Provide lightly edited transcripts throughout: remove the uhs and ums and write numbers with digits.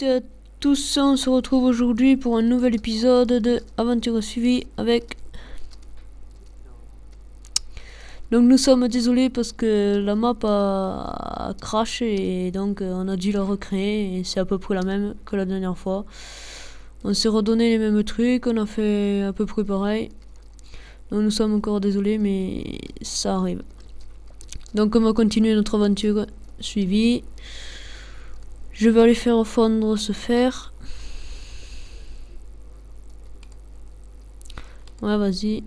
Et à tous, on se retrouve aujourd'hui pour un nouvel épisode de Aventure suivie avec... Donc nous sommes désolés parce que la map a crashé et donc on a dû la recréer et c'est à peu près la même que la dernière fois. On s'est redonné les mêmes trucs, on a fait à peu près pareil. Donc nous sommes encore désolés mais ça arrive. Donc on va continuer notre aventure suivie. Je vais aller faire fondre ce fer. Ouais, vas-y.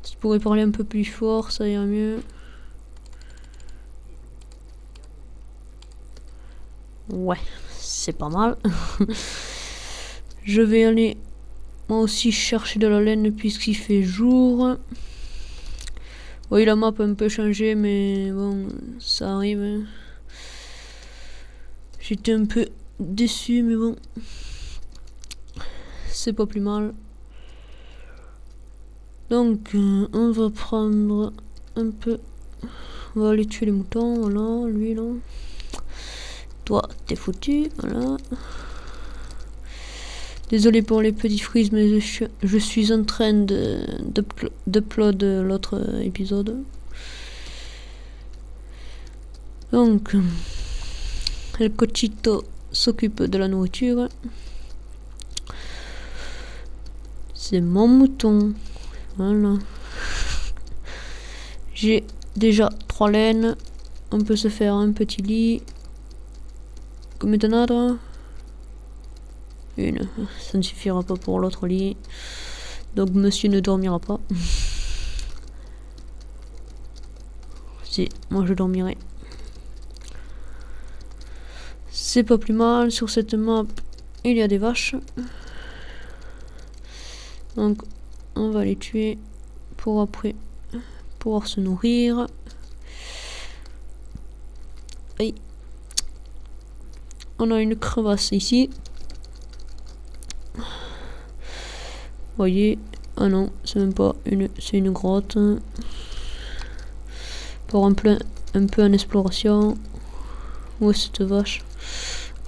Si tu pourrais parler un peu plus fort, ça ira mieux. Ouais, c'est pas mal. Je vais aller moi aussi chercher de la laine puisqu'il fait jour. Oui, la map a un peu changé, mais bon, ça arrive. Hein. J'étais un peu déçu, mais bon. C'est pas plus mal. Donc, on va prendre un peu... On va aller tuer les moutons, voilà, lui là. Toi, t'es foutu, voilà. Désolé pour les petits frises, mais je suis en train d'upload l'autre épisode. Donc, El Cochito s'occupe de la nourriture. C'est mon mouton. Voilà. J'ai déjà 3 laines. On peut se faire un petit lit. Combien t'en as, toi? Une. Ça ne suffira pas pour l'autre lit. Donc monsieur ne dormira pas. Si, moi je dormirai. C'est pas plus mal. Sur cette map, il y a des vaches. Donc on va les tuer pour après pouvoir se nourrir. Aïe. On a une crevasse ici. Voyez. Ah non, c'est même pas une... C'est une grotte. Pour un peu en exploration. Où est cette vache?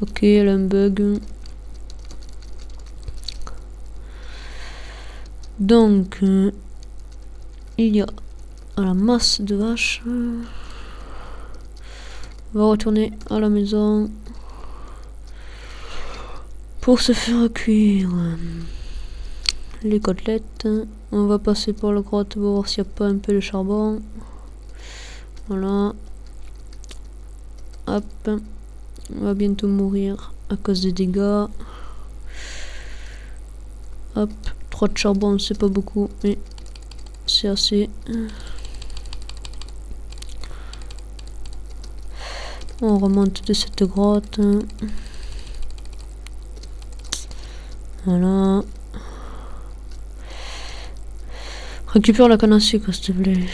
Ok, elle a un bug. Donc, il y a la masse de vaches. On va retourner à la maison pour se faire cuire les côtelettes. On va passer par la grotte pour voir s'il n'y a pas un peu de charbon. Voilà. Hop. On va bientôt mourir à cause des dégâts. Hop. 3 de charbon, c'est pas beaucoup, mais c'est assez. On remonte de cette grotte. Voilà. Récupère la canne à sucre, s'il te plaît.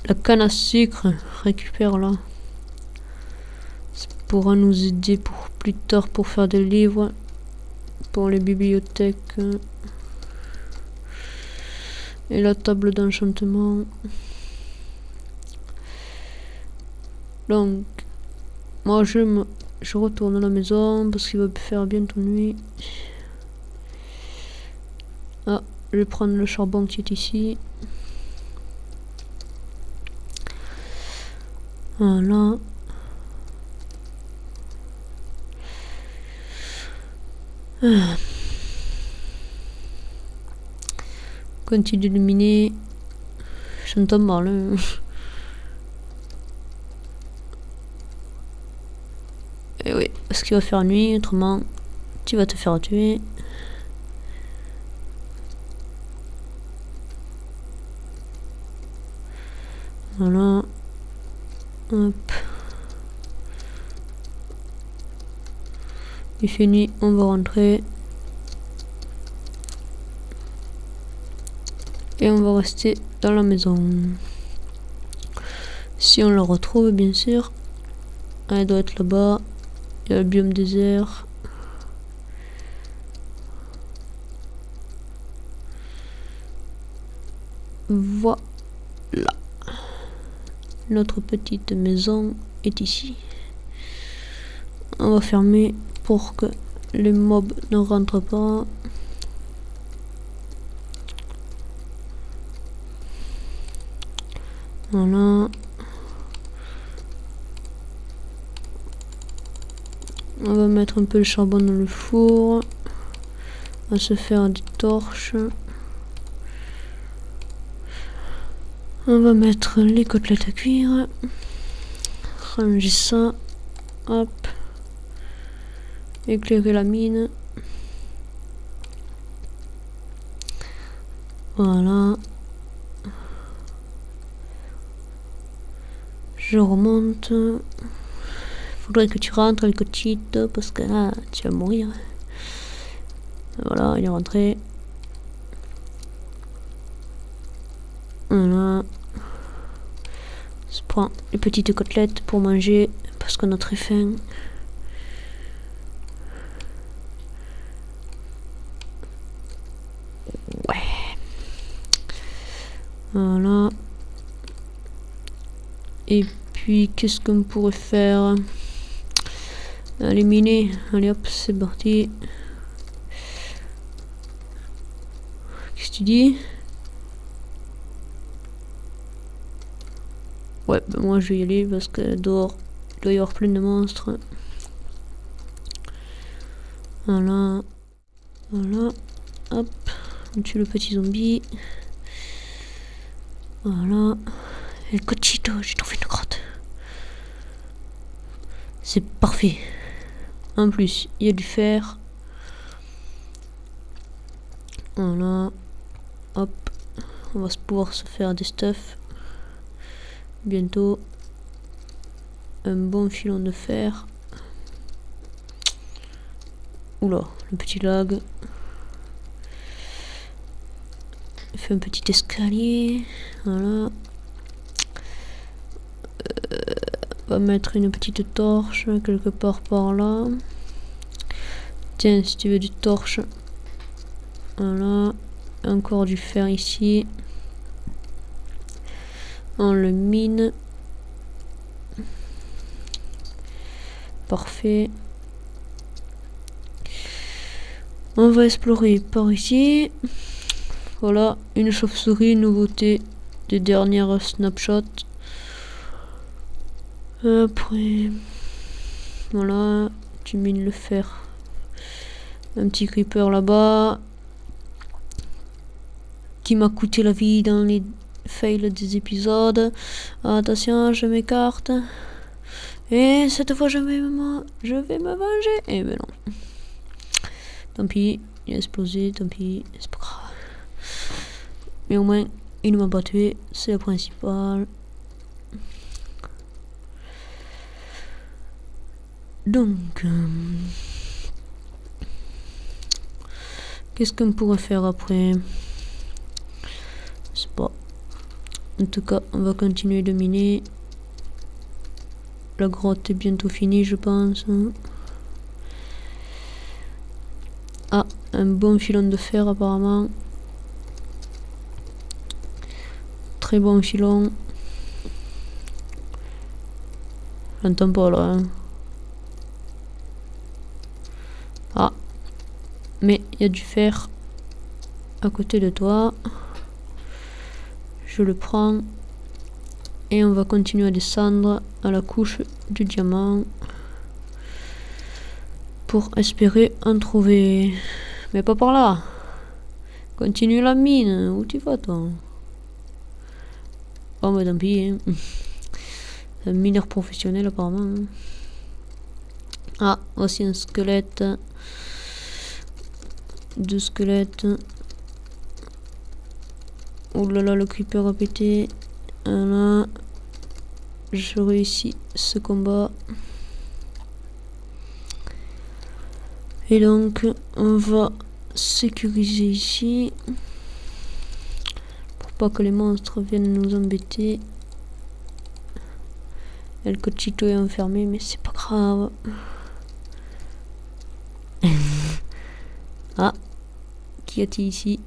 La canne à sucre, récupère-la. Ça pourra nous aider pour plus tard pour faire des livres. Pour les bibliothèques. Et la table d'enchantement. Donc, moi je retourne à la maison parce qu'il va faire bientôt nuit. Ah, je vais prendre le charbon qui est ici. Voilà. Continue d'illuminer. J'entends mal. Hein. Et oui, parce qu'il va faire nuit, autrement tu vas te faire tuer. Voilà. Hop. Il fait nuit, on va rentrer. Et on va rester dans la maison. Si on la retrouve, bien sûr. Elle doit être là-bas. Il y a le biome désert. Voilà. Notre petite maison est ici. On va fermer pour que les mobs ne rentrent pas. Voilà. On va mettre un peu de charbon dans le four. On va se faire des torches. On va mettre les côtelettes à cuire. Ranger ça. Hop. Éclairer la mine. Voilà. Je remonte. Faudrait que tu rentres le cochito parce que là tu vas mourir. Voilà, il est rentré. Voilà. On se prend les petites côtelettes pour manger parce qu'on a très faim. Ouais. Voilà. Et puis qu'est-ce qu'on pourrait faire? Allez miner. Allez hop, c'est parti. Qu'est-ce que tu dis? Ouais, bah moi je vais y aller parce que dehors il doit y avoir plein de monstres. Voilà. Voilà. Hop. On tue le petit zombie. Voilà. Et le cochito, j'ai trouvé une grotte. C'est parfait. En plus, il y a du fer. Voilà. Hop. On va pouvoir se faire des stuff. Bientôt. Un bon filon de fer. Oula, le petit lag. Il fait un petit escalier. Voilà. On va mettre une petite torche quelque part par là. Tiens, si tu veux du torche. Voilà. Encore du fer ici. On le mine. Parfait. On va explorer par ici. Voilà, une chauve-souris, nouveauté des dernières snapshots. Après, voilà, tu mines le fer. Un petit creeper là-bas qui m'a coûté la vie dans les fails des épisodes. Attention, je m'écarte. Et cette fois, je vais me venger. Eh ben non. Tant pis, il a explosé, tant pis, c'est pas grave. Mais au moins, il ne m'a pas tué, c'est le principal. Donc, qu'est-ce qu'on pourrait faire après? Je sais pas. En tout cas, on va continuer de miner. La grotte est bientôt finie, je pense. Ah, un bon filon de fer apparemment. Très bon filon. J'entends pas là. Hein. Ah. Mais il y a du fer à côté de toi. Je le prends. Et on va continuer à descendre à la couche du diamant. Pour espérer en trouver. Mais pas par là. Continue la mine. Où tu vas toi? Oh mais tant pis. Hein. Un mineur professionnel apparemment. Hein. Ah, voici un squelette. 2 squelettes. Oh là là, le creeper a pété. Voilà. Je réussis ce combat. Et donc, on va sécuriser ici. Pour pas que les monstres viennent nous embêter. Et le cochito est enfermé, mais c'est pas grave. Ah, qu'y a-t-il ici?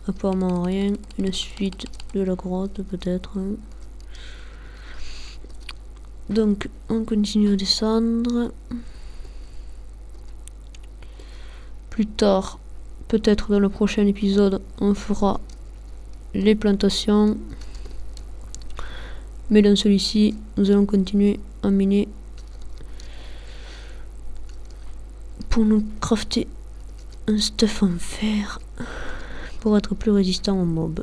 apparemment rien. Une suite de la grotte peut-être. Donc on continue à descendre. Plus tard, peut-être dans le prochain épisode, on fera les plantations. Mais dans celui-ci, nous allons continuer à miner pour nous crafter un stuff en fer pour être plus résistant aux mobs.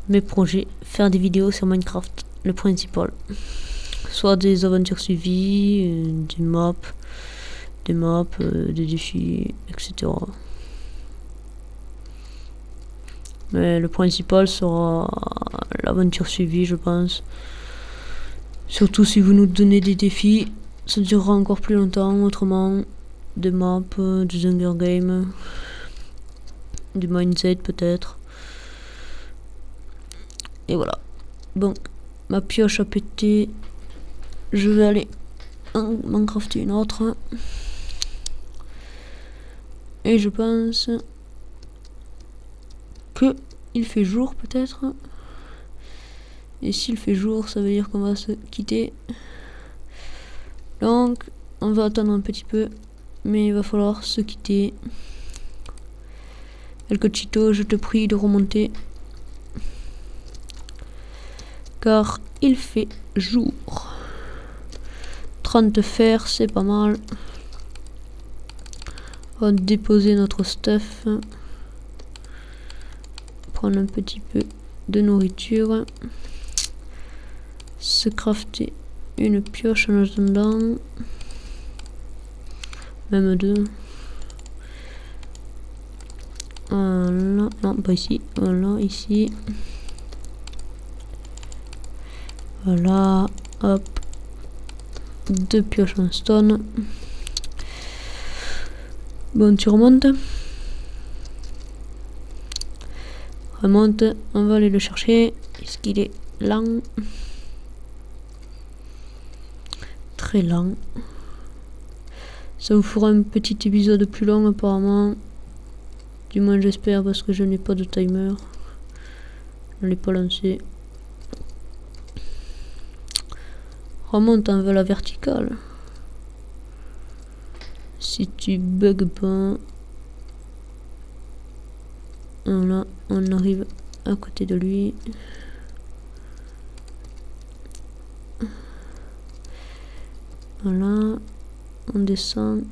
Mes projets, faire des vidéos sur Minecraft, le principal. Soit des aventures suivies, des maps, des défis, etc. Mais le principal sera l'aventure suivie, je pense. Surtout si vous nous donnez des défis, ça durera encore plus longtemps. Autrement, des maps, des Hunger Games, du mindset peut-être. Et voilà. Bon, ma pioche a pété. Je vais aller m'en crafter une autre. Et je pense que il fait jour peut-être. Et s'il fait jour, ça veut dire qu'on va se quitter. Donc, on va attendre un petit peu. Mais il va falloir se quitter. El Cochito, je te prie de remonter. Car il fait jour. 30 fer, c'est pas mal. On va déposer notre stuff. Prendre un petit peu de nourriture. Se crafter une pioche en attendant. Même deux. Voilà. Non, pas ici. Voilà, ici. Voilà. Hop. 2 pioches en stone. Bon, tu remontes. Remonte. On va aller le chercher. Est-ce qu'il est lent? Très lent. Ça vous fera un petit épisode plus long apparemment. Du moins j'espère parce que je n'ai pas de timer. Je ne l'ai pas lancé. Remonte en la verticale. Si tu bugs pas. Voilà, on arrive à côté de lui. Voilà, on descend.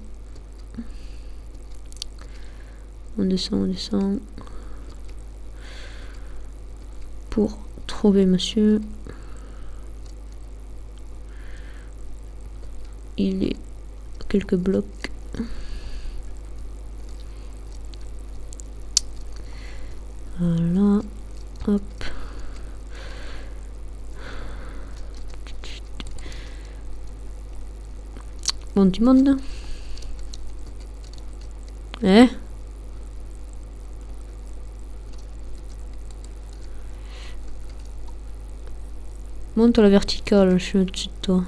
On descend. Pour trouver monsieur. Il est à quelques blocs. Voilà, hop. Bon, tu montes. Monte à la verticale, je suis au-dessus de toi.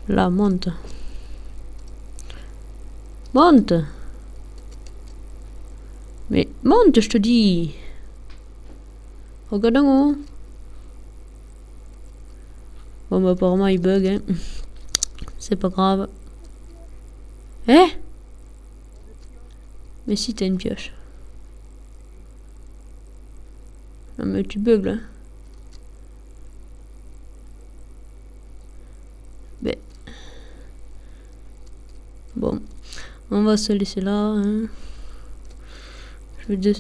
Là, monte. Monte. Mais monte, je te dis. Regarde en haut. Bon, bah, apparemment, il bug, hein. C'est pas grave. Mais si, t'as une pioche. Non, mais tu bugs, là. Mais... Bon. On va se laisser là, hein. Je vais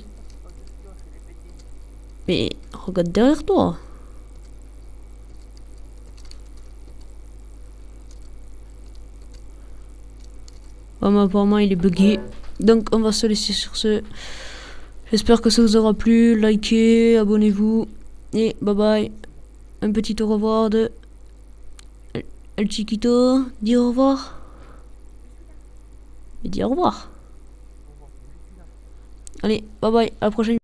Mais regarde derrière toi. Bon, mais apparemment il est bugué. Donc on va se laisser sur ce. J'espère que ça vous aura plu. Likez, abonnez-vous. Et bye bye. Un petit au revoir de El Chiquito. Dis au revoir. Et dis au revoir. Allez, bye bye. À la prochaine.